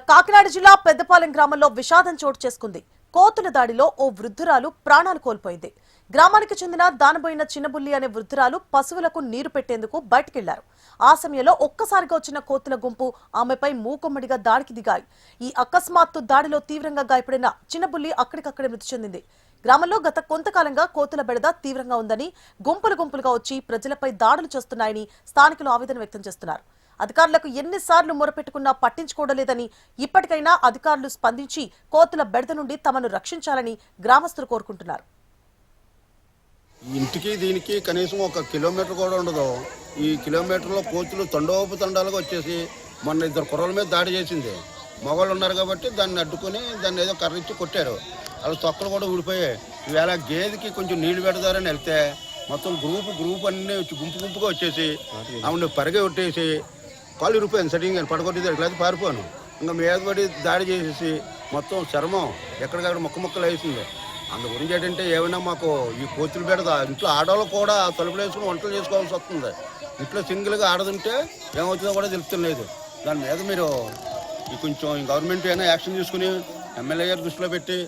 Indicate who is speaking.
Speaker 1: కాకినాడ జిల్లా పెద్దపాలెం గ్రామంలో విషాదం చోటు చేసుకుంది. కోతుల దాడిలో ఓ వృద్ధురాలు ప్రాణాలు కోల్పోయింది. గ్రామానికి చెందిన దానబోయిన చిన్నబుల్లి అనే వృద్ధురాలు పశువులకు నీరు పెట్టేందుకు బయటికెళ్లారు. ఆ సమయంలో ఒక్కసారిగా వచ్చిన కోతుల గుంపు ఆమెపై మూకుమ్మడిగా దాడికి దిగాయి. ఈ అకస్మాత్తు దాడిలో తీవ్రంగా గాయపడిన చిన్నబుల్లి అక్కడికక్కడే మృతి చెందింది. గ్రామంలో గత కొంతకాలంగా కోతుల బెడద తీవ్రంగా ఉందని, గుంపులుగా వచ్చి ప్రజలపై దాడులు చేస్తున్నాయని స్థానికులు ఆవేదన వ్యక్తం చేస్తున్నారు. అధికారులకు ఎన్నిసార్లు మొరపెట్టుకున్నా పట్టించుకోవలేదని, ఇప్పటికైనా అధికారులు స్పందించి కోతుల బెడద నుండి తమను రక్షించాలని గ్రామస్తులు కోరుకుంటున్నారు.
Speaker 2: ఇంటికి దీనికి కనీసం 1 కిలోమీటర్ కూడా ఉండదు. ఈ కిలోమీటర్లో కోతులు తండోపతండాలుగా వచ్చేసి మొన్న 2 కుర్రల మీద దాడి చేసింది. మగవాళ్ళు ఉన్నారు కాబట్టి దాన్ని అడ్డుకొని దాన్ని ఏదో కర్రిచ్చి కొట్టారు. అలా తొక్కలు కూడా ఊడిపోయాయి. ఈవేళ గేదెకి కొంచెం నీళ్లు పెడతారని వెళ్తే మొత్తం గ్రూప్ అన్నీ గుంపుగా వచ్చేసి ఆవిడ పరిగె కొట్టేసి కాళ్ళు ఇరిపోయాను. సడన్గా పడగొట్టి లేకపోతే పారిపోయాను. ఇంకా మీద పడి దాడి చేసేసి మొత్తం చర్మం ఎక్కడికక్కడ ముక్కలు వేసింది. అందు గురించి ఏంటంటే ఏమైనా మాకు ఈ కోతులు పెడతా ఇంట్లో ఆడవాళ్ళు కూడా తలుపులు వేసుకుని వంటలు చేసుకోవాల్సి వస్తుంది. ఇంట్లో సింగిల్గా ఆడదుంటే ఏమవుతుందో కూడా తెలుస్తలేదు. దాని మీద మీరు కొంచెం గవర్నమెంట్ అయినా యాక్షన్ తీసుకుని ఎమ్మెల్యే గారు దృష్టిలో పెట్టి